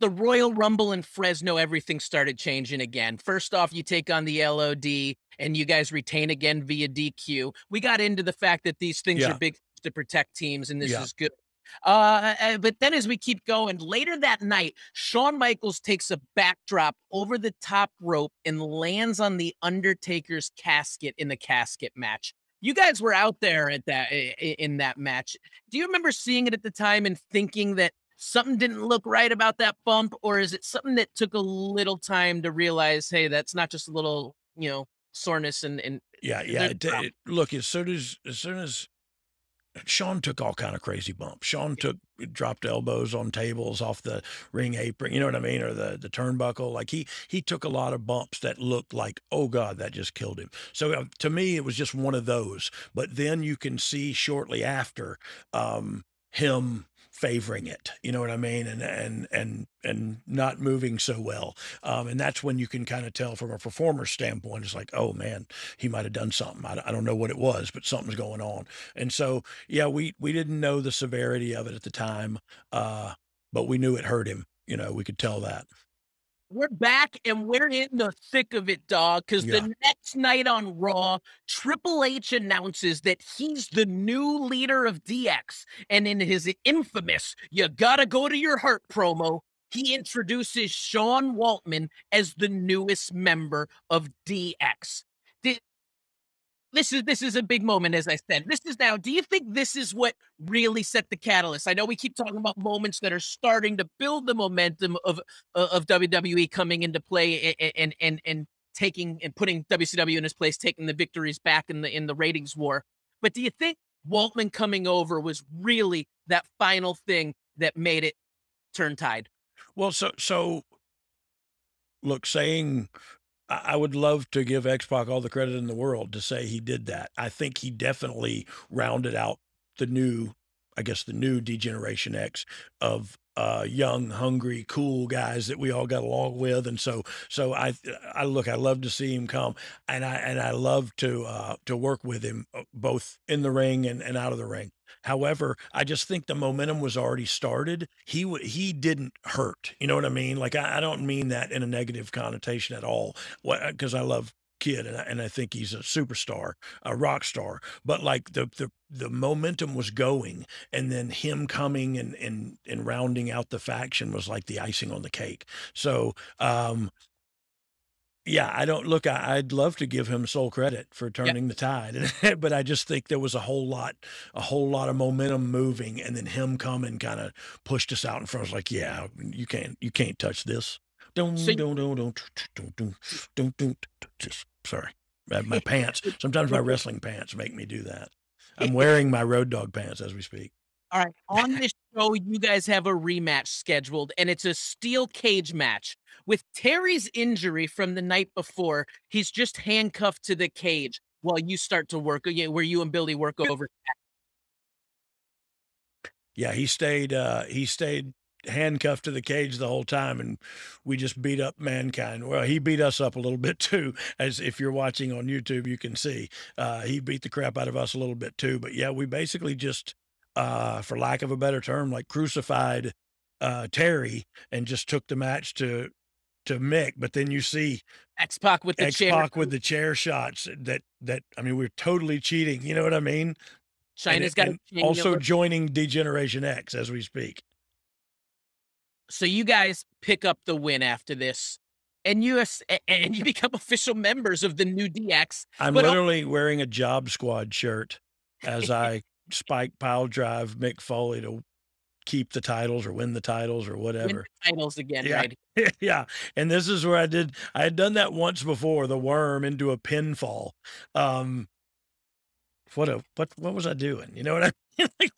the Royal Rumble in Fresno, everything started changing again. First off, you take on the LOD and you guys retain again via DQ. We got into the fact that these things are Yeah. big to protect teams, and this Yeah. is good. But then as we keep going, later that night, Shawn Michaels takes a backdrop over the top rope and lands on the Undertaker's casket in the casket match. You guys were out there at that in that match. Do you remember seeing it at the time and thinking that something didn't look right about that bump, or is it something that took a little time to realize, hey, that's not just a little, soreness and Yeah. Yeah. there's a problem? Look, as soon as Sean took all kind of crazy bumps. Sean dropped elbows on tables off the ring apron, you know what I mean, or the turnbuckle. Like he took a lot of bumps that looked like, oh God, that just killed him. So to me, it was just one of those. But then you can see shortly after him favoring it, you know what I mean, and not moving so well. And that's when you can kind of tell from a performer standpoint. It's like, oh man, he might have done something. I don't know what it was, but something's going on. And so, yeah, we didn't know the severity of it at the time, but we knew it hurt him. You know, we could tell that. We're back and we're in the thick of it, dog. Because Yeah. the next night on Raw, Triple H announces that he's the new leader of DX. And in his infamous, you gotta go to your heart promo, he introduces Sean Waltman as the newest member of DX. This is a big moment, as I said. This is now, do you think this is what really set the catalyst? I know we keep talking about moments that are starting to build the momentum of WWE coming into play and taking and putting WCW in its place, taking the victories back in the ratings war. But do you think Waltman coming over was really that final thing that made it turn tide? Well, so look, saying I would love to give X-Pac all the credit in the world to say he did that. I think he definitely rounded out the new, I guess, the new D-Generation X of young, hungry, cool guys that we all got along with. And so I look, I love to see him come, and I love to work with him both in the ring and out of the ring. However, I just think the momentum was already started. He didn't hurt. You know what I mean? Like I don't mean that in a negative connotation at all. Because I love Kid and I think he's a superstar, a rock star. But like the momentum was going, and then him coming and rounding out the faction was like the icing on the cake. So yeah, I don't look. I'd love to give him sole credit for Yeah. turning the tide, but I just think there was a whole lot of momentum moving, and then him coming kind of pushed us out in front. I was like, yeah, you can't touch this. So Don't. Just sorry, my pants. Sometimes my wrestling pants make me do that. I'm wearing my Road Dog pants as we speak. all right, on this show, you guys have a rematch scheduled, and it's a steel cage match. With Terry's injury from the night before, he's just handcuffed to the cage while you start to work, where you and Billy work over. Yeah, he stayed handcuffed to the cage the whole time, and we just beat up Mankind. Well, he beat us up a little bit too, as if you're watching on YouTube, you can see. He beat the crap out of us a little bit too. But yeah, we basically just, for lack of a better term, like crucified Terry and just took the match to Mick. But then you see X-Pac with the chair. X-Pac with the chair shots that I mean, we're totally cheating. You know what I mean? China's got And also joining D-Generation X as we speak. So you guys pick up the win after this, and you become official members of the new DX. I'm But literally wearing a Job Squad shirt as I spike pile drive Mick Foley to keep the titles or win the titles or win whatever. the titles again, Yeah. right? Yeah. And this is where I had done that once before, the worm into a pinfall. What was I doing? You know what I mean? Like,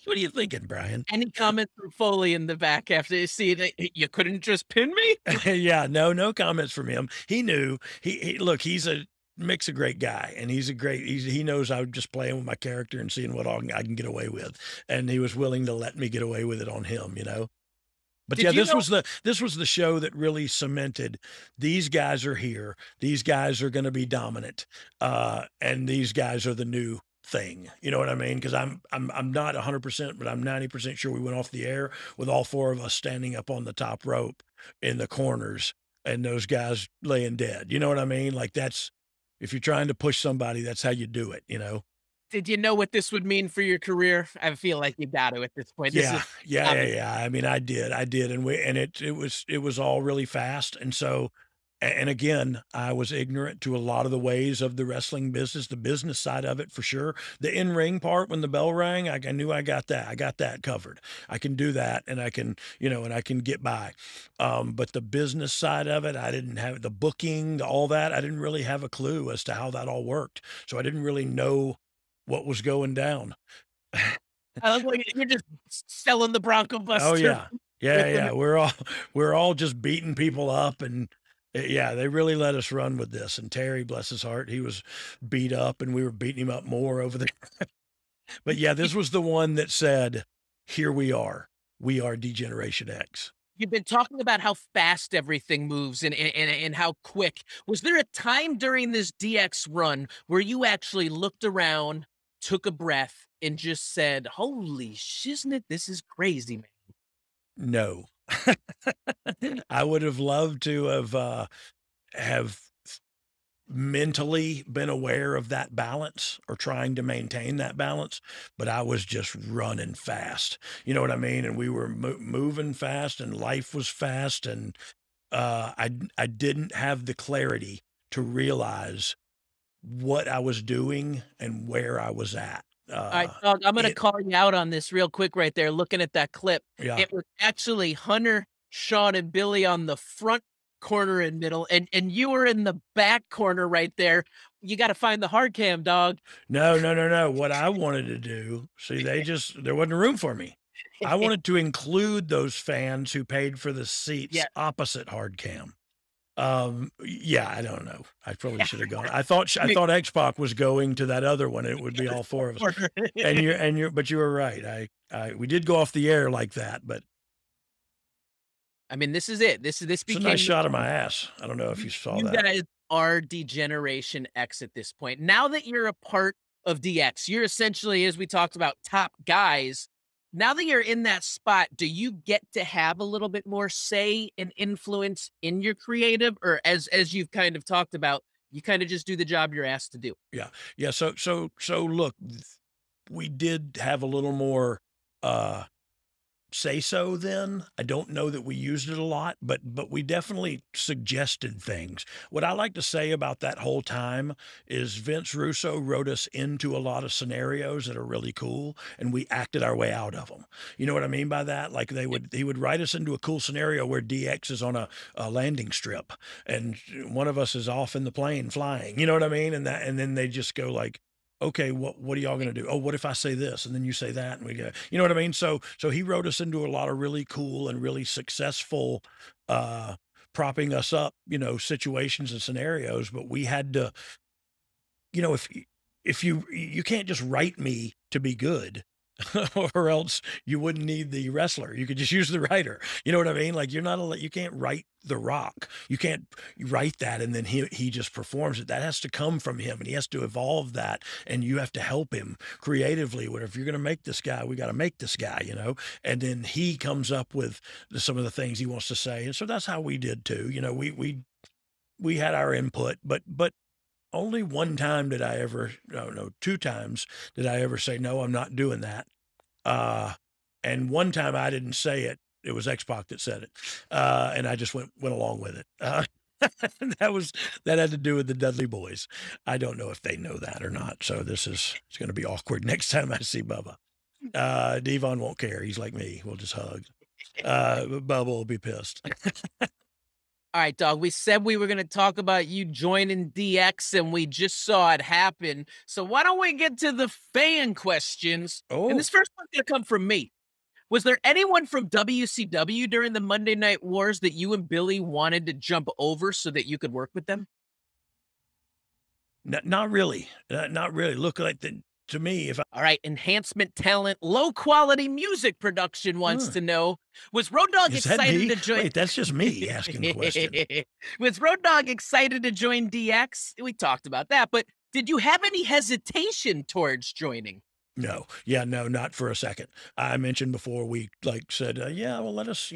what are you thinking, Brian? Any comments from Foley in the back after you see that you couldn't just pin me? Yeah, no comments from him. He knew. Look, Mick's a great guy, and he knows I was just playing with my character and seeing what I can get away with, and he was willing to let me get away with it on him, you know. But Did yeah, you this was the show that really cemented these guys are here. These guys are going to be dominant, and these guys are the new thing. You know what I mean? Because I'm not 100%, but I'm 90% sure we went off the air with all four of us standing up on the top rope in the corners and those guys laying dead. You know what I mean? Like that's if you're trying to push somebody, that's how you do it. You know? Did you know what this would mean for your career? I feel like you got to at this point. This Yeah, is yeah, yeah, obvious. yeah. I mean, I did, and it was all really fast, and so, and again, I was ignorant to a lot of the ways of the wrestling business, the business side of it for sure. The in ring part when the bell rang, I knew I got that. I got that covered. I can do that, and I can, and I can get by. But the business side of it, I didn't have the booking, all that. I didn't really have a clue as to how that all worked, so I didn't really know what was going down. I love like you're just selling the Bronco Oh Buster yeah. Yeah, with yeah. them. We're all just beating people up and yeah, they really let us run with this. And Terry, bless his heart, he was beat up and we were beating him up more over there. But yeah, You, this was the one that said, "Here we are. We are Degeneration X." you've been talking about how fast everything moves and how quick. Was there a time during this DX run where you actually looked around, took a breath, and just said, "Holy shiznit, this is crazy, man." No. I would have loved to have mentally been aware of that balance or trying to maintain that balance, but I was just running fast. You know what I mean? And we were moving fast and life was fast. And I didn't have the clarity to realize what I was doing and where I was at. All right, Dog, I'm gonna It, call you out on this real quick right there, looking at that clip. yeah. It was actually Hunter, Sean, and Billy on the front corner and middle, and you were in the back corner right there. You gotta find the hard cam, Dog. No, no, no, no. What I wanted to do, see, there wasn't room for me. I wanted to include those fans who paid for the seats Yeah, opposite hard cam. Yeah, I don't know. I probably yeah. should have gone. I thought X-Pac was going to that other one. It would be all four of us. Corner. But you were right. We did go off the air like that, but I mean, this is it. This it's a nice became shot of my ass. I don't know if you you saw you that. guys are Degeneration X at this point. Now that you're a part of DX, you're essentially, as we talked about, top guys. Now that you're in that spot, do you get to have a little bit more say and influence in your creative, or as you've kind of talked about, you kind of just do the job you're asked to do? Yeah. Yeah. So look, we did have a little more uh say so then. I don't know that we used it a lot, but we definitely suggested things. What I like to say about that whole time is Vince Russo wrote us into a lot of scenarios that are really cool and we acted our way out of them. You know what I mean by that? Like he would write us into a cool scenario where DX is on a landing strip and one of us is off in the plane flying. You know what I mean? And then they just go like, okay, what are y'all going to do? Oh, what if I say this and then you say that and we go, you know what I mean? So he wrote us into a lot of really cool and really successful, propping us up, situations and scenarios, but we had to, if you can't just write me to be good or else you wouldn't need the wrestler. You could just use the writer. You know what I mean? Like you can't write The Rock. You can't write that and then he just performs it. That has to come from him and he has to evolve that and you have to help him creatively. What if you're going to make this guy, we got to make this guy, and then he comes up with some of the things he wants to say. And so that's how we did too. We had our input, but only one time did I ever, no, two times did I ever say, no, I'm not doing that. Uh, and one time I didn't say it. It was X-Pac that said it. And I just went along with it. That had to do with the Dudley Boys. I don't know if they know that or not. So it's going to be awkward next time I see Bubba. Devon won't care. He's like me. We'll just hug. Bubba will be pissed. All right, Dog. We said we were going to talk about you joining DX, and we just saw it happen. So why don't we get to the fan questions? Oh, And this first one's going to come from me. Was there anyone from WCW during the Monday Night Wars that you and Billy wanted to jump over so that you could work with them? not really. Not really. Look like to me, if I, All right, enhancement talent, low quality music production wants Huh. to know, was Road Dogg Is that excited me? to join? Wait, that's just me asking the question. Was Road Dogg excited to join DX? We talked about that, but Did you have any hesitation towards joining? No. Yeah, no, not for a second. I mentioned before we like said, yeah, well, let us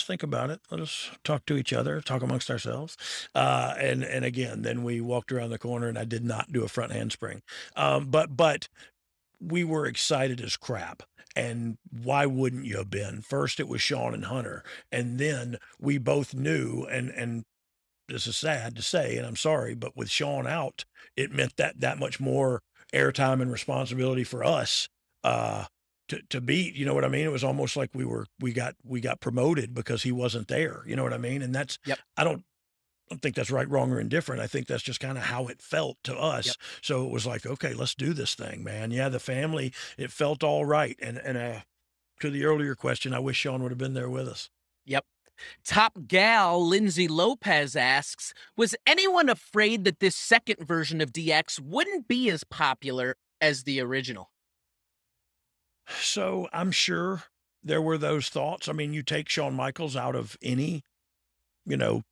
think about it. Let us talk to each other, talk amongst ourselves. And again, then we walked around the corner and I did not do a front handspring. But we were excited as crap. And why wouldn't you have been? First, it was Sean and Hunter. And then we both knew, and this is sad to say, and I'm sorry, but with Sean out, it meant that much more airtime and responsibility for us to beat. You know what I mean? It was almost like we got promoted because he wasn't there. You know what I mean? And that's Yep. I don't think that's right, wrong, or indifferent. I think that's just kind of how it felt to us. Yep. So it was like, okay, let's do this thing, man. Yeah, the family, it felt all right. And to the earlier question, I wish Sean would have been there with us. Yep. Top gal Lindsay Lopez asks, was anyone afraid that this second version of DX wouldn't be as popular as the original? So I'm sure there were those thoughts. I mean, you take Shawn Michaels out of any, you know,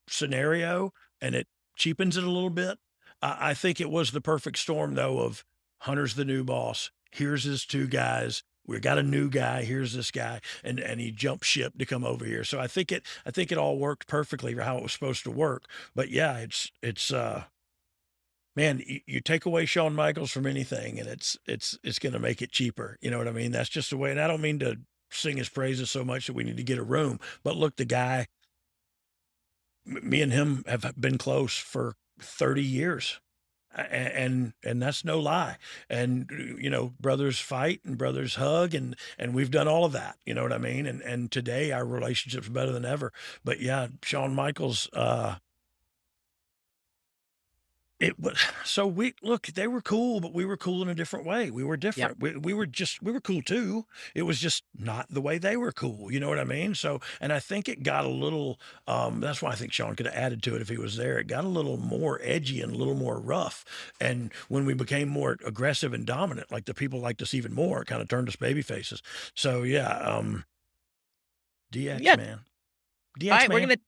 scenario and it cheapens it a little bit. I think it was the perfect storm though of Hunter's the new boss. Here's his two guys. We got a new guy. Here's this guy, and he jumped ship to come over here. So I think it all worked perfectly for how it was supposed to work. But yeah, it's man, you take away Shawn Michaels from anything, and it's going to make it cheaper. You know what I mean? That's just the way. And I don't mean to sing his praises so much that we need to get a room. But look, the guy, me and him have been close for 30 years. And that's no lie. And you know, brothers fight and brothers hug, and we've done all of that. You know what I mean? And today our relationship's better than ever. But yeah, Shawn Michaels, it was so we look, they were cool, but we were cool in a different way. We were Yep. different. We were cool too. It was just not the way they were cool. You know what I mean? So, and I think it got a little, that's why I think Sean could have added to it if he was there. It got a little more edgy and a little more rough. And when we became more aggressive and dominant, like the people liked us even more, it kind of turned us baby faces. So yeah, DX Yeah. man. All DX right, we're man. gonna